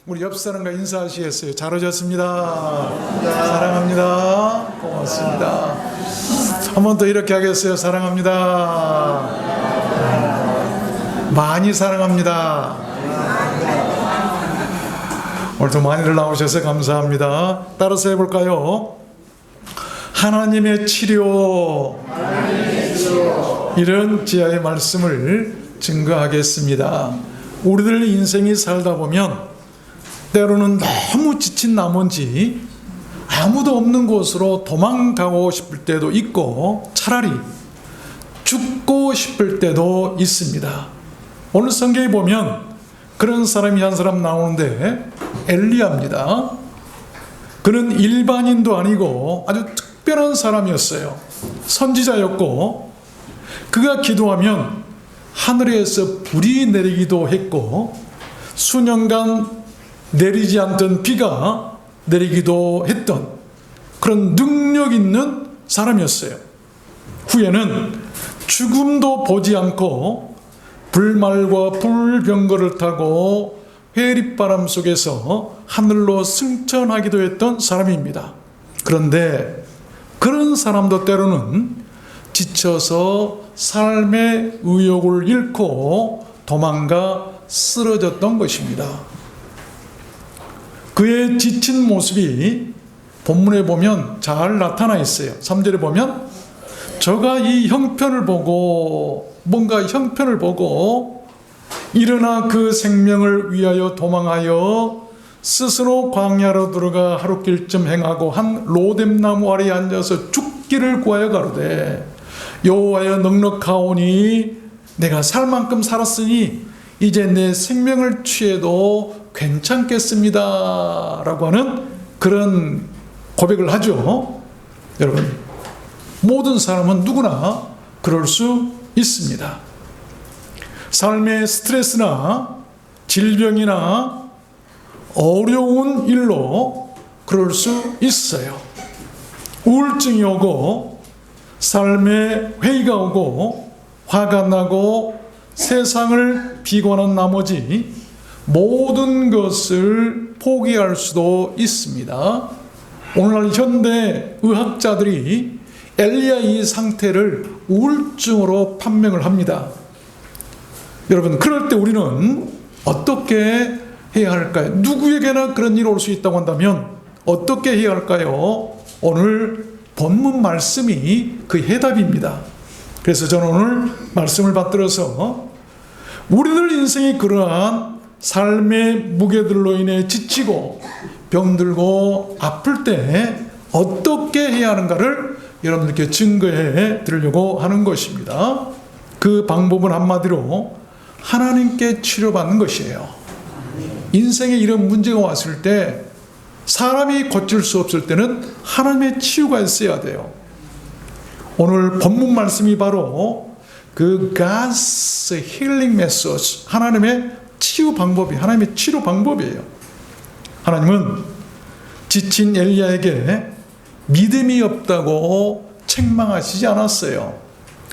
우리 옆 사람과 인사하시겠어요? 잘 오셨습니다. 사랑합니다. 고맙습니다. 한 번 더 이렇게 하겠어요? 사랑합니다. 많이 사랑합니다. 오늘도 많이들 나오셔서 감사합니다. 따라서 해볼까요? 하나님의 치료. 이런 지하의 말씀을 증거하겠습니다. 우리들 인생이 살다 보면 때로는 너무 지친 나머지 아무도 없는 곳으로 도망가고 싶을 때도 있고 차라리 죽고 싶을 때도 있습니다. 오늘 성경에 보면 그런 사람이 한 사람 나오는데 엘리야입니다. 그는 일반인도 아니고 아주 특별한 사람이었어요. 선지자였고 그가 기도하면 하늘에서 불이 내리기도 했고 수년간 내리지 않던 비가 내리기도 했던 그런 능력 있는 사람이었어요. 후에는 죽음도 보지 않고 불말과 불병거를 타고 회립바람 속에서 하늘로 승천하기도 했던 사람입니다. 그런데 그런 사람도 때로는 지쳐서 삶의 의욕을 잃고 도망가 쓰러졌던 것입니다. 그의 지친 모습이 본문에 보면 잘 나타나 있어요. 3절에 보면 저가 이 형편을 보고 일어나 그 생명을 위하여 도망하여 스스로 광야로 들어가 하룻길쯤 행하고 한 로뎀나무 아래에 앉아서 죽기를 구하여 가로되 여호와여 넉넉하오니 내가 살 만큼 살았으니 이제 내 생명을 취해도 괜찮겠습니다 라고 하는 그런 고백을 하죠. 여러분, 모든 사람은 누구나 그럴 수 있습니다. 삶의 스트레스나 질병이나 어려운 일로 그럴 수 있어요. 우울증이 오고 삶에 회의가 오고 화가 나고 세상을 비관한 나머지 모든 것을 포기할 수도 있습니다. 오늘날 현대 의학자들이 엘리야의 상태를 우울증으로 판명을 합니다. 여러분, 그럴 때 우리는 어떻게 해야 할까요? 누구에게나 그런 일이 올 수 있다고 한다면 어떻게 해야 할까요? 오늘 본문 말씀이 그 해답입니다. 그래서 저는 오늘 말씀을 받들어서 우리들 인생이 그러한 삶의 무게들로 인해 지치고 병들고 아플 때 어떻게 해야 하는가를 여러분들께 증거해 드리려고 하는 것입니다. 그 방법은 한마디로 하나님께 치료받는 것이에요. 인생에 이런 문제가 왔을 때 사람이 고칠 수 없을 때는 하나님의 치유가 있어야 돼요. 오늘 본문 말씀이 바로 그 God's healing message, 하나님의 치유 방법이, 하나님의 치료 방법이에요. 하나님은 지친 엘리야에게 믿음이 없다고 책망하시지 않았어요.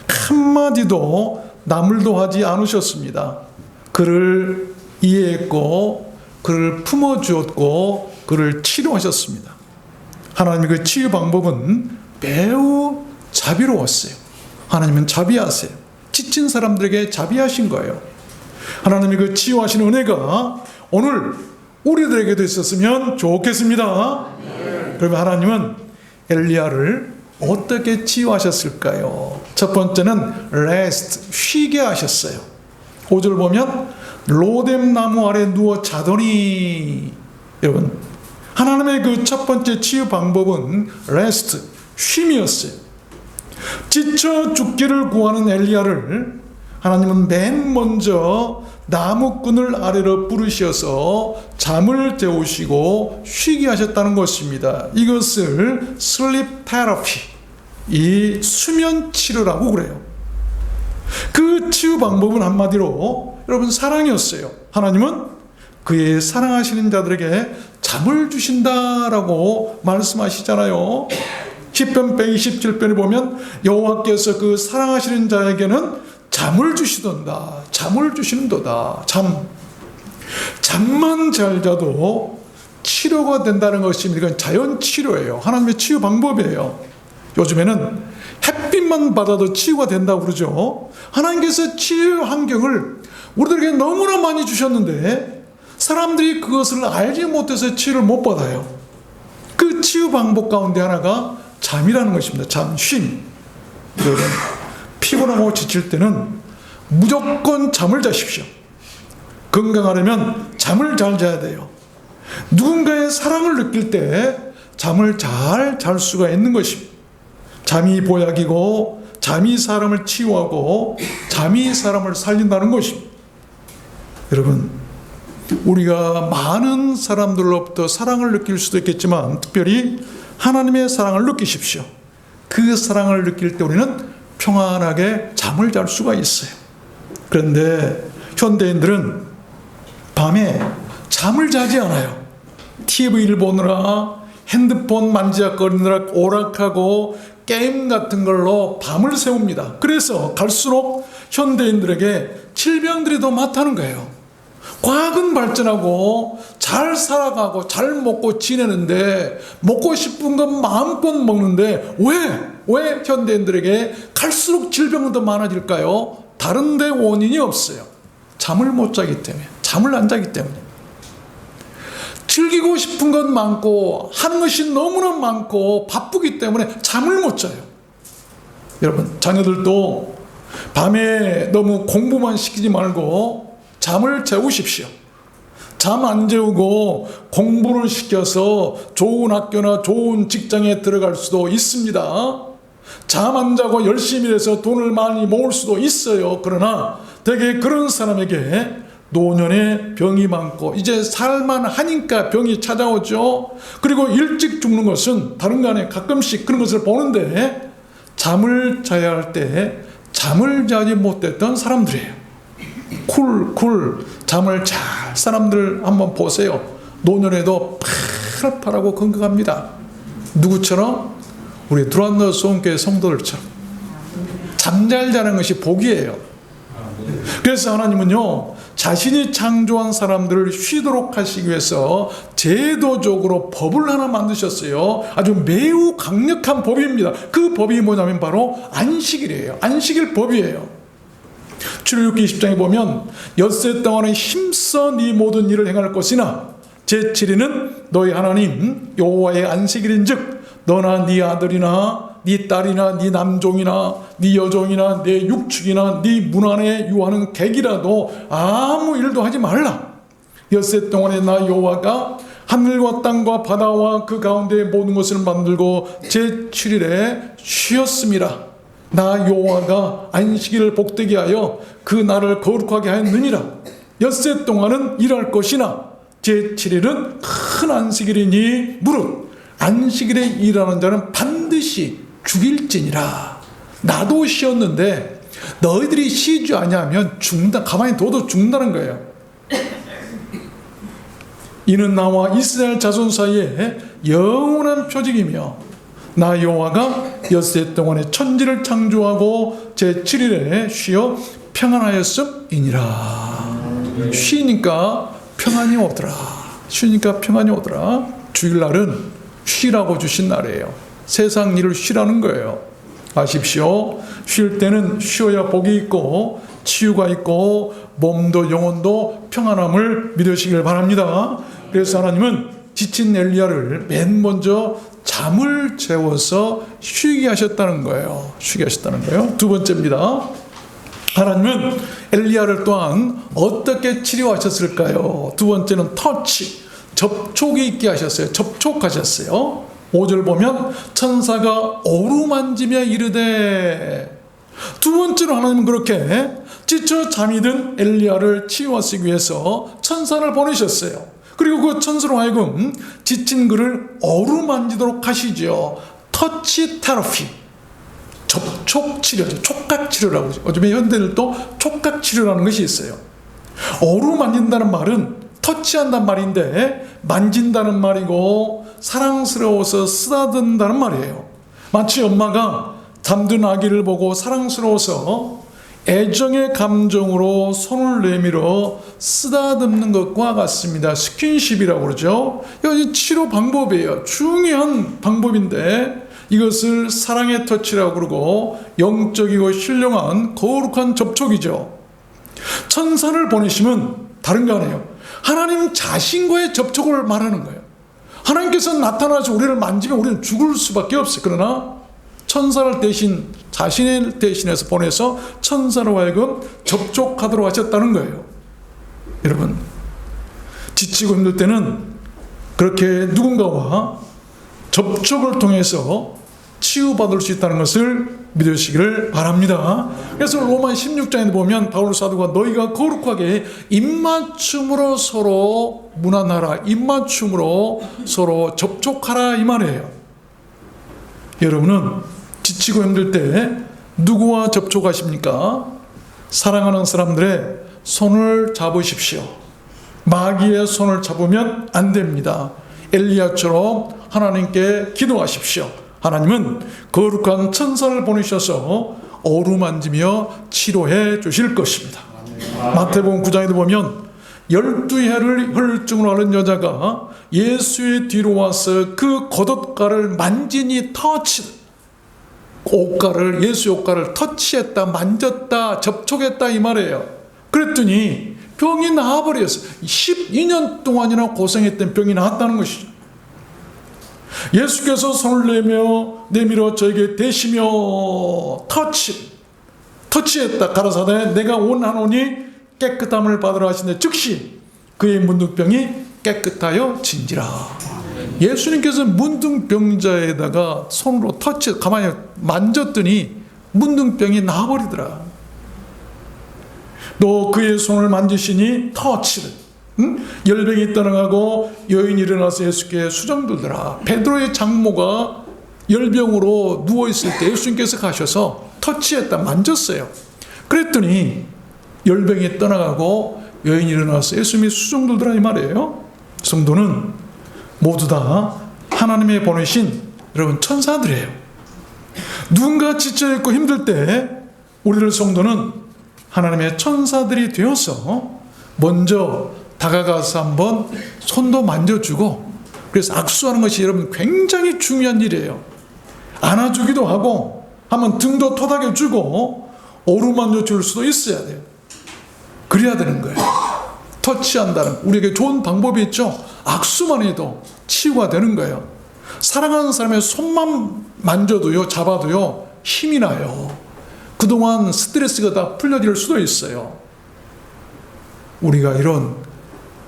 한마디도 나물도 하지 않으셨습니다. 그를 이해했고 그를 품어주었고 그를 치료하셨습니다. 하나님의 그 치유 방법은 매우 자비로웠어요. 하나님은 자비하세요. 지친 사람들에게 자비하신 거예요. 하나님의 그 치유하신 은혜가 오늘 우리들에게도 있었으면 좋겠습니다. 그러면 하나님은 엘리야를 어떻게 치유하셨을까요? 첫 번째는 rest, 쉬게 하셨어요. 5절 보면 로뎀나무 아래 누워 자더니, 여러분, 하나님의 그 첫 번째 치유 방법은 rest, 쉼이었어요. 지쳐 죽기를 구하는 엘리야를 하나님은 맨 먼저 나무꾼을 아래로 부르셔서 잠을 재우시고 쉬게 하셨다는 것입니다. 이것을 슬립 테라피, 이 수면 치료라고 그래요. 그 치유 방법은 한마디로 여러분 사랑이었어요. 하나님은 그의 사랑하시는 자들에게 잠을 주신다라고 말씀하시잖아요. 시편 127편에 보면 여호와께서 그 사랑하시는 자에게는 잠을 주시던다. 잠을 주시는도다. 잠. 잠만 잘 자도 치료가 된다는 것입니다. 이건 자연 치료예요. 하나님의 치유 방법이에요. 요즘에는 햇빛만 받아도 치유가 된다고 그러죠. 하나님께서 치유 환경을 우리들에게 너무나 많이 주셨는데 사람들이 그것을 알지 못해서 치유를 못 받아요. 그 치유 방법 가운데 하나가 잠이라는 것입니다. 잠, 쉼. 여러분, 피곤하고 지칠 때는 무조건 잠을 자십시오. 건강하려면 잠을 잘 자야 돼요. 누군가의 사랑을 느낄 때 잠을 잘 잘 수가 있는 것입니다. 잠이 보약이고 잠이 사람을 치유하고 잠이 사람을 살린다는 것입니다. 여러분, 우리가 많은 사람들로부터 사랑을 느낄 수도 있겠지만 특별히 하나님의 사랑을 느끼십시오. 그 사랑을 느낄 때 우리는 평안하게 잠을 잘 수가 있어요. 그런데 현대인들은 밤에 잠을 자지 않아요. TV를 보느라, 핸드폰 만지작거리느라 오락하고 게임 같은 걸로 밤을 새웁니다. 그래서 갈수록 현대인들에게 질병들이 더 많다는 거예요. 과학은 발전하고 잘 살아가고 잘 먹고 지내는데 먹고 싶은 건 마음껏 먹는데 왜 현대인들에게 갈수록 질병은 더 많아질까요? 다른 데 원인이 없어요. 잠을 못 자기 때문에, 잠을 안 자기 때문에. 즐기고 싶은 건 많고 하는 것이 너무나 많고 바쁘기 때문에 잠을 못 자요. 여러분, 자녀들도 밤에 너무 공부만 시키지 말고 잠을 재우십시오. 잠 안 재우고 공부를 시켜서 좋은 학교나 좋은 직장에 들어갈 수도 있습니다. 잠 안 자고 열심히 해서 돈을 많이 모을 수도 있어요. 그러나 되게 그런 사람에게 노년에 병이 많고 이제 살만 하니까 병이 찾아오죠. 그리고 일찍 죽는 것은 다른 간에 가끔씩 그런 것을 보는데 잠을 자야 할 때 잠을 자지 못했던 사람들이에요. 쿨 잠을 잘 사람들 한번 보세요. 노년에도 파릇파릇하고 건강합니다. 누구처럼? 우리 두란노 소원교회 성도들처럼 잠 잘 자는 것이 복이에요. 그래서 하나님은요, 자신이 창조한 사람들을 쉬도록 하시기 위해서 제도적으로 법을 하나 만드셨어요. 아주 매우 강력한 법입니다. 그 법이 뭐냐면 바로 안식일이에요. 안식일 법이에요. 출애굽기 20장에 보면 엿새 동안에 힘써 네 모든 일을 행할 것이나 제7일은 너희 하나님 여호와의 안식일인즉 너나 네 아들이나 네 딸이나 네 남종이나 네 여종이나 네 육축이나 네 문 안에 유하는 객이라도 아무 일도 하지 말라. 엿새 동안에 나 여호와가 하늘과 땅과 바다와 그 가운데 모든 것을 만들고 제7일에 쉬었습니다. 나 여호와가 안식일을 복되게 하여 그 날을 거룩하게 하였느니라. 엿새 동안은 일할 것이나 제7일은 큰 안식일이니 무릇 안식일에 일하는 자는 반드시 죽일지니라. 나도 쉬었는데 너희들이 쉬지 아니하면 죽는다. 가만히 둬도 죽는다는 거예요. 이는 나와 이스라엘 자손 사이에 영원한 표징이며 나 여호와가 엿새 동안에 천지를 창조하고 제7일에 쉬어 평안하였음이니라. 쉬니까 평안이 오더라. 쉬니까 평안이 오더라. 주일날은 쉬라고 주신 날이에요. 세상 일을 쉬라는 거예요. 아십시오. 쉴 때는 쉬어야 복이 있고 치유가 있고 몸도 영혼도 평안함을 믿으시길 바랍니다. 그래서 하나님은 지친 엘리야를 맨 먼저 잠을 재워서 쉬게 하셨다는 거예요. 쉬게 하셨다는 거예요. 두 번째입니다. 하나님은 엘리야를 또한 어떻게 치료하셨을까요? 두 번째는 터치, 접촉이 있게 하셨어요. 접촉하셨어요. 5절 보면 천사가 어루만지며 이르되, 두 번째로 하나님은 그렇게 지쳐 잠이 든 엘리야를 치유하시기 위해서 천사를 보내셨어요. 그리고 그 천사로 하여금 지친 그를 어루만지도록 하시죠. 터치 테라피, 접촉 치료죠. 촉각 치료라고 하죠. 요즘에 현대인들도 촉각 치료라는 것이 있어요. 어루만진다는 말은 터치한다는 말인데 만진다는 말이고 사랑스러워서 쓰다든다는 말이에요. 마치 엄마가 잠든 아기를 보고 사랑스러워서 애정의 감정으로 손을 내밀어 쓰다듬는 것과 같습니다. 스킨십이라고 그러죠. 이건 치료 방법이에요. 중요한 방법인데 이것을 사랑의 터치라고 그러고 영적이고 신령한 거룩한 접촉이죠. 천사를 보내시면 다른 거 아니에요. 하나님 자신과의 접촉을 말하는 거예요. 하나님께서 나타나서 우리를 만지면 우리는 죽을 수밖에 없어요. 그러나 천사를 대신 자신을 대신해서 보내서 천사로 하여금 접촉하도록 하셨다는 거예요. 여러분, 지치고 힘들 때는 그렇게 누군가와 접촉을 통해서 치유받을 수 있다는 것을 믿으시기를 바랍니다. 그래서 로마 16장에 보면 바울 사도가 너희가 거룩하게 입맞춤으로 서로 문안하라, 입맞춤으로 서로 접촉하라 이 말이에요. 여러분은 지치고 힘들 때 누구와 접촉하십니까? 사랑하는 사람들의 손을 잡으십시오. 마귀의 손을 잡으면 안 됩니다. 엘리야처럼 하나님께 기도하십시오. 하나님은 거룩한 천사를 보내셔서 어루만지며 치료해 주실 것입니다. 마태복음 9장에도 보면 12해를 혈증으로 앓은 여자가 예수의 뒤로 와서 그 겉옷가를 만지니 터치, 옷가를, 예수 옷가를 터치했다, 만졌다, 접촉했다 이 말이에요. 그랬더니 병이 나아버렸어요. 12년 동안이나 고생했던 병이 나았다는 것이죠. 예수께서 손을 내밀어 저에게 대시며 터치했다. 가라사대 내가 원하노니 깨끗함을 받으라 하시는데 즉시 그의 문둥병이 깨끗하여 진지라. 예수님께서 문둥병자에다가 손으로 가만히 만졌더니 문둥병이 나아버리더라. 또 그의 손을 만지시니 열병이 떠나가고 여인이 일어나서 예수께 수정들더라. 베드로의 장모가 열병으로 누워있을 때 예수님께서 가셔서 터치했다, 만졌어요. 그랬더니 열병이 떠나가고 여인이 일어나서 예수님이 수정들더라 이 말이에요. 성도는 모두 다 하나님의 보내신 여러분 천사들이에요. 누군가 지쳐있고 힘들 때 우리들 성도는 하나님의 천사들이 되어서 먼저 다가가서 한번 손도 만져주고, 그래서 악수하는 것이 여러분 굉장히 중요한 일이에요. 안아주기도 하고 한번 등도 토닥여주고 어루만져줄 수도 있어야 돼요. 그래야 되는 거예요. 터치한다는 우리에게 좋은 방법이 있죠. 악수만 해도 치유가 되는 거예요. 사랑하는 사람의 손만 만져도요, 잡아도요 힘이 나요. 그동안 스트레스가 다 풀려질 수도 있어요. 우리가 이런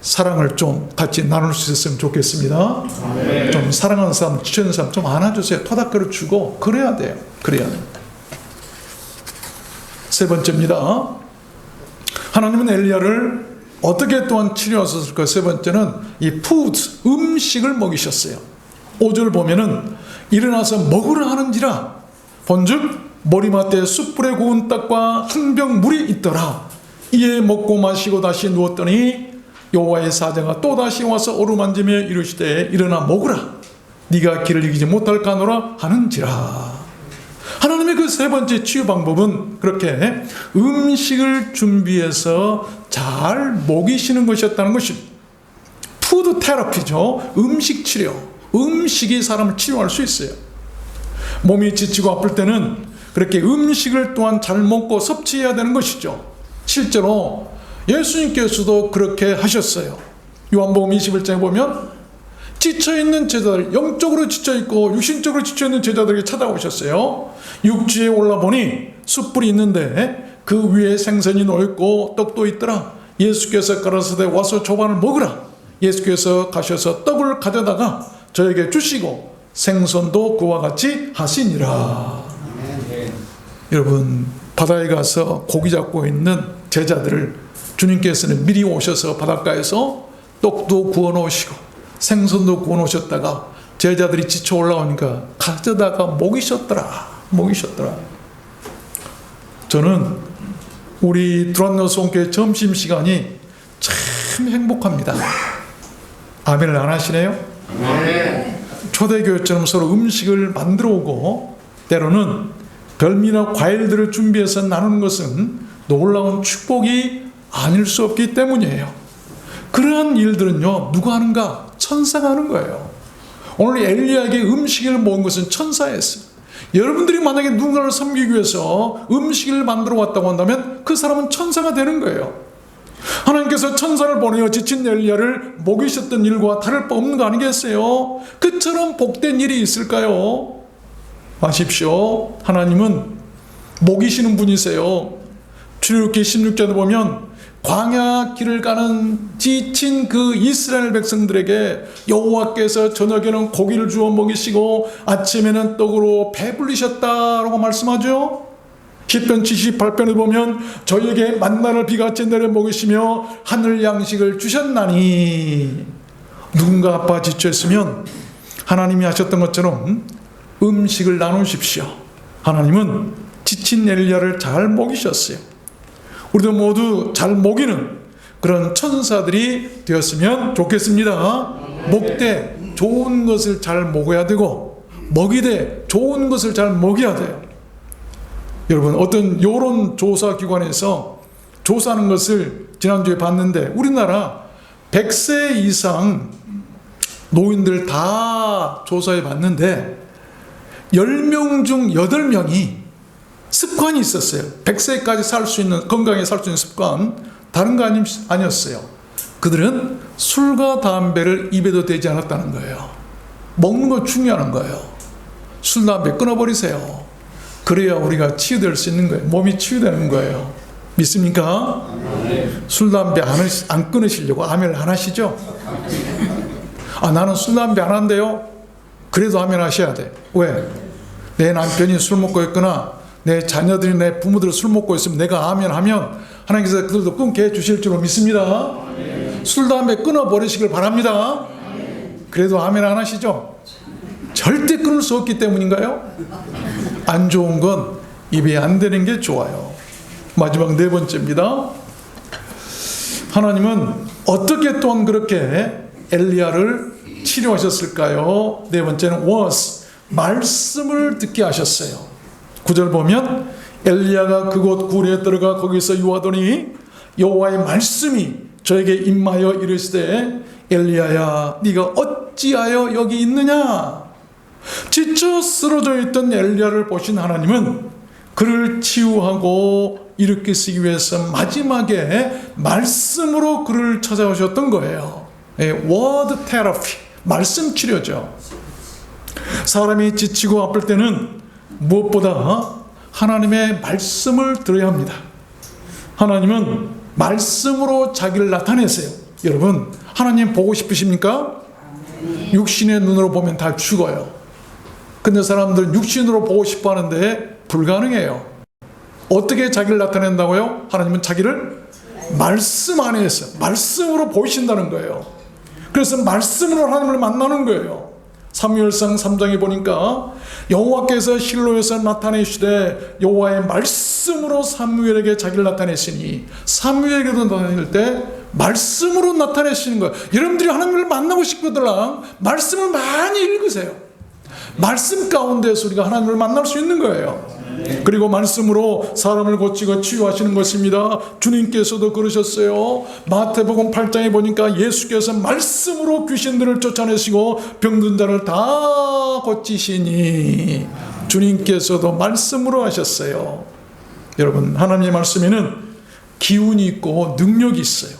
사랑을 좀 같이 나눌 수 있었으면 좋겠습니다. 네. 좀 사랑하는 사람, 지치는 사람 좀 안아주세요. 토닥거려 주고 그래야 돼요. 그래야 돼요. 세 번째입니다. 하나님은 엘리야를 어떻게 또한 치료하셨을까? 세 번째는 이 푸드, 음식을 먹이셨어요. 5절 보면은 일어나서 먹으라 하는지라 본즉 머리맡에 숯불에 구운 떡과 한 병 물이 있더라. 이에 먹고 마시고 다시 누웠더니 여호와의 사자가 또다시 와서 어루만지며 이르시되 일어나 먹으라. 네가 길을 이기지 못할까노라 하는지라. 하나님의 그 세 번째 치유 방법은 그렇게 음식을 준비해서 잘 먹이시는 것이었다는 것입니다. 푸드 테라피죠. 음식 치료. 음식이 사람을 치료할 수 있어요. 몸이 지치고 아플 때는 그렇게 음식을 또한 잘 먹고 섭취해야 되는 것이죠. 실제로 예수님께서도 그렇게 하셨어요. 요한복음 21장에 보면 지쳐있는 제자들, 영적으로 지쳐있고 육신적으로 지쳐있는 제자들에게 찾아오셨어요. 육지에 올라보니 숯불이 있는데 그 위에 생선이 놓여있고 떡도 있더라. 예수께서 가라사대 와서 조반을 먹으라. 예수께서 가셔서 떡을 가져다가 저에게 주시고 생선도 그와 같이 하시니라. 여러분, 바다에 가서 고기 잡고 있는 제자들을 주님께서는 미리 오셔서 바닷가에서 떡도 구워 놓으시고 생선도 구워 놓으셨다가 제자들이 지쳐 올라오니까 가져다가 먹이셨더라. 저는 우리 두란노 송교회 점심시간이 참 행복합니다. 아멘을 안 하시네요? 네. 초대교회처럼 서로 음식을 만들어 오고 때로는 별미나 과일들을 준비해서 나누는 것은 놀라운 축복이 아닐 수 없기 때문이에요. 그러한 일들은요, 누가 하는가? 천사가 하는 거예요. 오늘 엘리야에게 음식을 모은 것은 천사였어요. 여러분들이 만약에 누군가를 섬기기 위해서 음식을 만들어 왔다고 한다면 그 사람은 천사가 되는 거예요. 하나님께서 천사를 보내어 지친 엘리야를 먹이셨던 일과 다를 바 없는 거 아니겠어요? 그처럼 복된 일이 있을까요? 아십시오. 하나님은 먹이시는 분이세요. 출애굽기 16장에 보면 광야 길을 가는 지친 그 이스라엘 백성들에게 여호와께서 저녁에는 고기를 주어 먹이시고 아침에는 떡으로 배불리셨다라고 말씀하죠. 시편 78편에 보면 저희에게 만나를 비같이 내려 먹이시며 하늘 양식을 주셨나니. 누군가 아파 지쳐있으면 하나님이 하셨던 것처럼 음식을 나누십시오. 하나님은 지친 엘리야를 잘 먹이셨어요. 우리도 모두 잘 먹이는 그런 천사들이 되었으면 좋겠습니다. 먹되 좋은 것을 잘 먹어야 되고 먹이되 좋은 것을 잘 먹여야 돼요. 여러분, 어떤 여론조사기관에서 조사하는 것을 지난주에 봤는데 우리나라 100세 이상 노인들 다 조사해 봤는데 10명 중 8명이 습관이 있었어요. 100세까지 살 수 있는, 건강하게 살 수 있는 습관. 다른 거 아니었어요. 그들은 술과 담배를 입에도 대지 않았다는 거예요. 먹는 거 중요한 거예요. 술, 담배 끊어버리세요. 그래야 우리가 치유될 수 있는 거예요. 몸이 치유되는 거예요. 믿습니까? 술, 담배 안 끊으시려고 아멘 안 하시죠? 나는 술, 담배 안 한대요. 그래도 아멘 하셔야 돼. 왜? 내 남편이 술 먹고 있거나 내 자녀들이, 내 부모들이 술 먹고 있으면 내가 아멘 하면 하나님께서 그들도 끊게 해주실 줄로 믿습니다. 술, 담배 끊어버리시길 바랍니다. 그래도 아멘 안 하시죠? 절대 끊을 수 없기 때문인가요? 안 좋은 건 입에 안 되는 게 좋아요. 마지막 4번째입니다. 하나님은 어떻게 또한 그렇게 엘리야를 치료하셨을까요? 4번째는 was, 말씀을 듣게 하셨어요. 9절 보면 엘리야가 그곳 굴에 들어가 거기서 유하더니 여호와의 말씀이 저에게 임하여 이르시되 엘리야야 네가 어찌하여 여기 있느냐. 지쳐 쓰러져 있던 엘리야를 보신 하나님은 그를 치유하고 일으키시기 위해서 마지막에 말씀으로 그를 찾아오셨던 거예요. word therapy, 말씀 치료죠. 사람이 지치고 아플 때는 무엇보다 하나님의 말씀을 들어야 합니다. 하나님은 말씀으로 자기를 나타내세요. 여러분, 하나님 보고 싶으십니까? 육신의 눈으로 보면 다 죽어요. 근데 사람들은 육신으로 보고 싶어 하는데 불가능해요. 어떻게 자기를 나타낸다고요? 하나님은 자기를 말씀 안에서 말씀으로 보이신다는 거예요. 그래서 말씀으로 하나님을 만나는 거예요. 사무엘상 3장에 보니까 여호와께서 실로에서 나타내시되 여호와의 말씀으로 사무엘에게 자기를 나타내시니, 사무엘에게도 나타낼 때 말씀으로 나타내시는 거예요. 여러분들이 하나님을 만나고 싶거든 말씀을 많이 읽으세요. 말씀 가운데서 우리가 하나님을 만날 수 있는 거예요. 그리고 말씀으로 사람을 고치고 치유하시는 것입니다. 주님께서도 그러셨어요. 마태복음 8장에 보니까 예수께서 말씀으로 귀신들을 쫓아내시고 병든 자를 다 고치시니 주님께서도 말씀으로 하셨어요. 여러분, 하나님의 말씀에는 기운이 있고 능력이 있어요.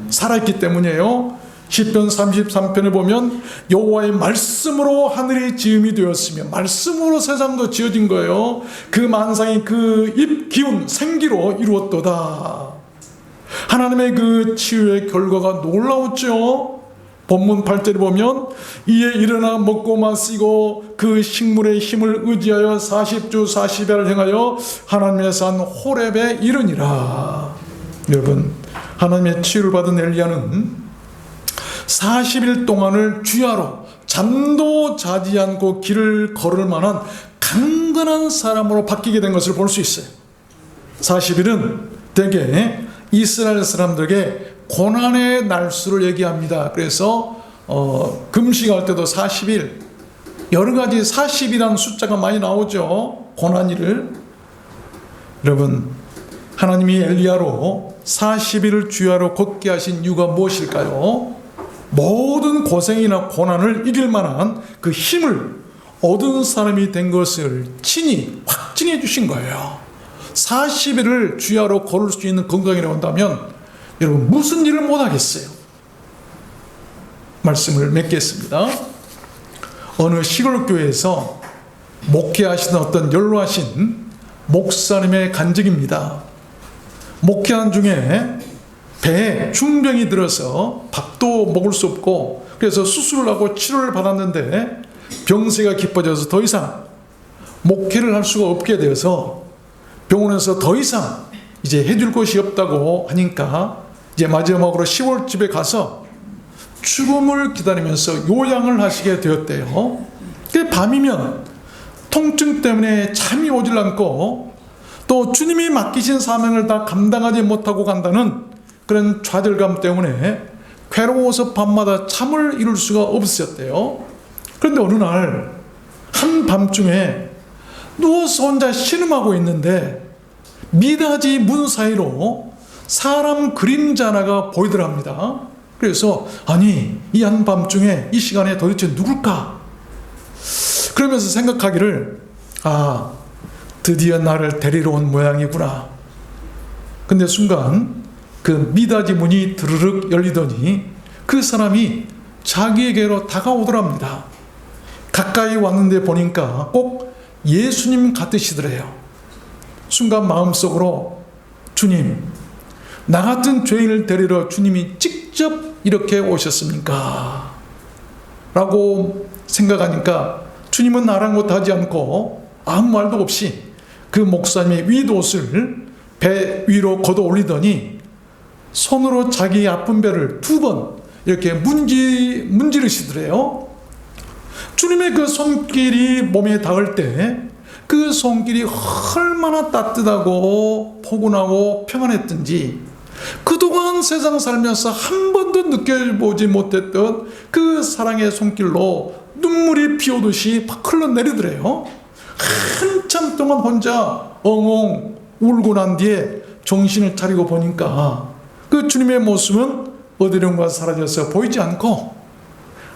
살아있기 때문이에요. 시편 33편에 보면 여호와의 말씀으로 하늘이 지음이 되었으며 말씀으로 세상도 지어진 거예요. 그 만상이 그 입 기운 생기로 이루었도다. 하나님의 그 치유의 결과가 놀라웠죠. 본문 8절에 보면 이에 일어나 먹고 마시고 그 식물의 힘을 의지하여 40주 40일을 행하여 하나님의 산 호렙에 이르니라. 여러분, 하나님의 치유를 받은 엘리야는 40일 동안을 주야로 잠도 자지 않고 길을 걸을 만한 강건한 사람으로 바뀌게 된 것을 볼 수 있어요. 40일은 대개 이스라엘 사람들에게 고난의 날수를 얘기합니다. 그래서 금식할 때도 40일, 여러 가지 40이라는 숫자가 많이 나오죠. 고난일을. 여러분, 하나님이 엘리야로 40일을 주야로 걷게 하신 이유가 무엇일까요? 모든 고생이나 고난을 이길 만한 그 힘을 얻은 사람이 된 것을 친히 확증해 주신 거예요. 40일을 주야로 걸을 수 있는 건강이 나온다면 여러분 무슨 일을 못하겠어요? 말씀을 맺겠습니다. 어느 시골 교회에서 목회하시는 어떤 연로하신 목사님의 간증입니다. 목회한 중에 배에 중병이 들어서 밥도 먹을 수 없고 그래서 수술을 하고 치료를 받았는데 병세가 깊어져서 더 이상 목회를 할 수가 없게 되어서 병원에서 더 이상 이제 해줄 것이 없다고 하니까 이제 마지막으로 시골집에 가서 죽음을 기다리면서 요양을 하시게 되었대요. 밤이면 통증 때문에 잠이 오질 않고 또 주님이 맡기신 사명을 다 감당하지 못하고 간다는 그런 좌절감 때문에 괴로워서 밤마다 잠을 이룰 수가 없었대요. 그런데 어느 날 한밤중에 누워서 혼자 신음하고 있는데 미닫이 문 사이로 사람 그림자 하나가 보이더랍니다. 그래서 아니 이 한밤중에 이 시간에 도대체 누굴까? 그러면서 생각하기를 드디어 나를 데리러 온 모양이구나. 근데 순간 그 미닫이 문이 드르륵 열리더니 그 사람이 자기에게로 다가오더랍니다. 가까이 왔는데 보니까 꼭 예수님 같으시더래요. 순간 마음속으로 주님, 나 같은 죄인을 데리러 주님이 직접 이렇게 오셨습니까? 라고 생각하니까 주님은 아랑곳하지 않고 아무 말도 없이 그 목사님의 윗옷을 배 위로 걷어 올리더니 손으로 자기 아픈 배를 2번 이렇게 문지르시더래요. 주님의 그 손길이 몸에 닿을 때 그 손길이 얼마나 따뜻하고 포근하고 평안했던지 그동안 세상 살면서 한 번도 느껴보지 못했던 그 사랑의 손길로 눈물이 비오듯이 막 흘러내리더래요. 한참 동안 혼자 엉엉 울고 난 뒤에 정신을 차리고 보니까 그 주님의 모습은 어디론가 사라져서 보이지 않고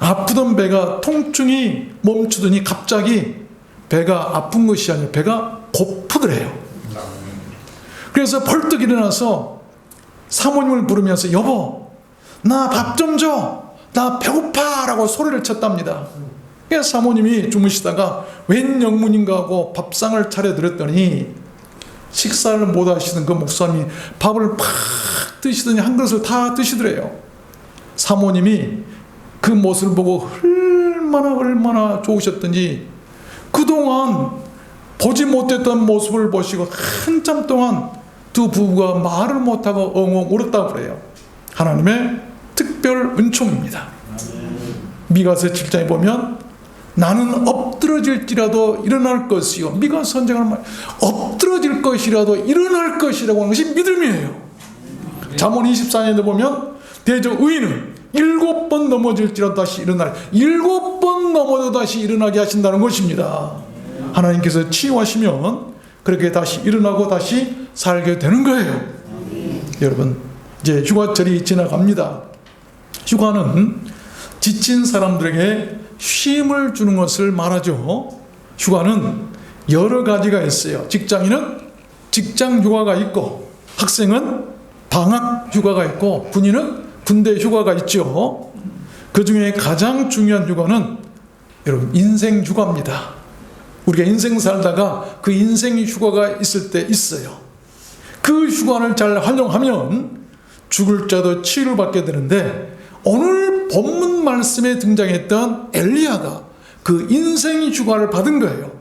아프던 배가 통증이 멈추더니 갑자기 배가 아픈 것이 아니라 배가 고프더래요. 그래서 벌떡 일어나서 사모님을 부르면서 여보 나 밥 좀 줘, 나 배고파 라고 소리를 쳤답니다. 그래서 사모님이 주무시다가 웬 영문인가 하고 밥상을 차려드렸더니 식사를 못 하시는 그 목사님이 밥을 팍 드시더니 한 그릇을 다 드시더래요. 사모님이 그 모습을 보고 얼마나 좋으셨던지 그동안 보지 못했던 모습을 보시고 한참 동안 두 부부가 말을 못하고 엉엉 울었다고 그래요. 하나님의 특별 은총입니다. 미가서 7장에 보면 나는 엎드러질지라도 일어날 것이요. 미가 선생을 말 엎드러질 것이라도 일어날 것이라고 하는 것이 믿음이에요. 잠언 24년에 보면 대저 의인은 7번 넘어질지라도 다시 일어날 7번 넘어도 다시 일어나게 하신다는 것입니다. 하나님께서 치유하시면 그렇게 다시 일어나고 다시 살게 되는 거예요. 여러분 이제 휴가철이 지나갑니다. 휴가는 지친 사람들에게 쉼을 주는 것을 말하죠. 휴가는 여러 가지가 있어요. 직장인은 직장 휴가가 있고 학생은 방학 휴가가 있고 군인은 군대 휴가가 있죠. 그 중에 가장 중요한 휴가는 여러분 인생 휴가입니다. 우리가 인생 살다가 그 인생 휴가가 있을 때 있어요. 그 휴가를 잘 활용하면 죽을 자도 치유를 받게 되는데 오늘 본문 말씀에 등장했던 엘리야가 그 인생 휴가를 받은 거예요.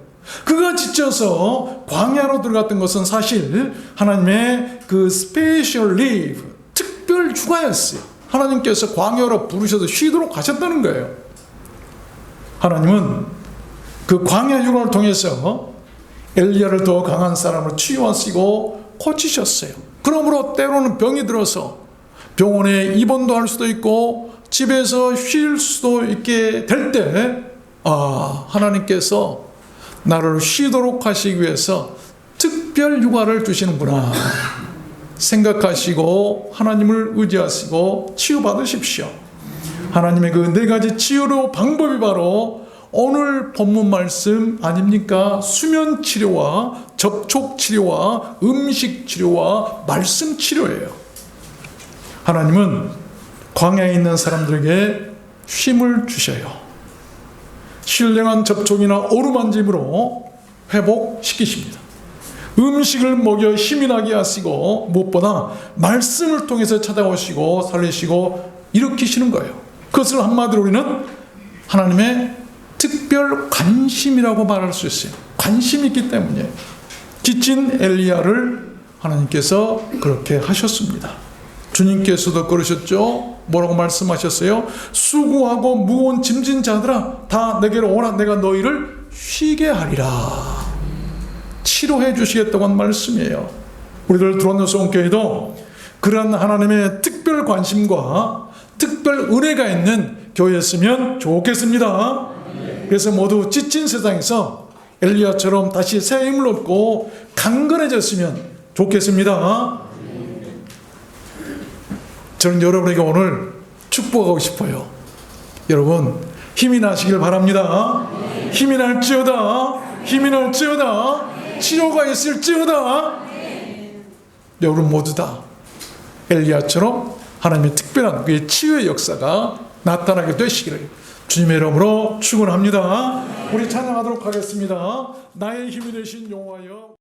그가 지쳐서 광야로 들어갔던 것은 사실 하나님의 그 스페셜 리브, 특별 휴가였어요. 하나님께서 광야로 부르셔서 쉬도록 하셨다는 거예요. 하나님은 그 광야 휴가를 통해서 엘리야를 더 강한 사람으로 치유하시고 고치셨어요. 그러므로 때로는 병이 들어서 병원에 입원도 할 수도 있고 집에서 쉴 수도 있게 될 때 하나님께서 나를 쉬도록 하시기 위해서 특별히 특별 휴가를 주시는구나 생각하시고 하나님을 의지하시고 치유받으십시오. 하나님의 그 네 가지 치유로 방법이 바로 오늘 본문 말씀 아닙니까? 수면 치료와 접촉 치료와 음식 치료와 말씀 치료예요. 하나님은 광야에 있는 사람들에게 쉼을 주셔요. 신령한 접촉이나 오르만짐으로 회복시키십니다. 음식을 먹여 힘이 나게 하시고 무엇보다 말씀을 통해서 찾아오시고 살리시고 일으키시는 거예요. 그것을 한마디로 우리는 하나님의 특별 관심이라고 말할 수 있어요. 관심이 있기 때문에 지친 엘리야를 하나님께서 그렇게 하셨습니다. 주님께서도 그러셨죠. 뭐라고 말씀하셨어요? 수고하고 무거운 짐진 자들아 다 내게로 오라. 내가 너희를 쉬게 하리라. 치료해 주시겠다고 한 말씀이에요. 우리들 들어오는 소원교회도 그런 하나님의 특별 관심과 특별 은혜가 있는 교회였으면 좋겠습니다. 그래서 모두 지친 세상에서 엘리야처럼 다시 새 힘을 얻고 강건해졌으면 좋겠습니다. 저는 여러분에게 오늘 축복하고 싶어요. 여러분 힘이 나시길 바랍니다. 힘이 날지어다. 힘이 날지어다. 치료가 있을지어다. 여러분 모두 다 엘리야처럼 하나님의 특별한 그의 치유의 역사가 나타나게 되시기를 주님의 이름으로 축원합니다. 우리 찬양하도록 하겠습니다. 나의 힘이 되신 여호와여.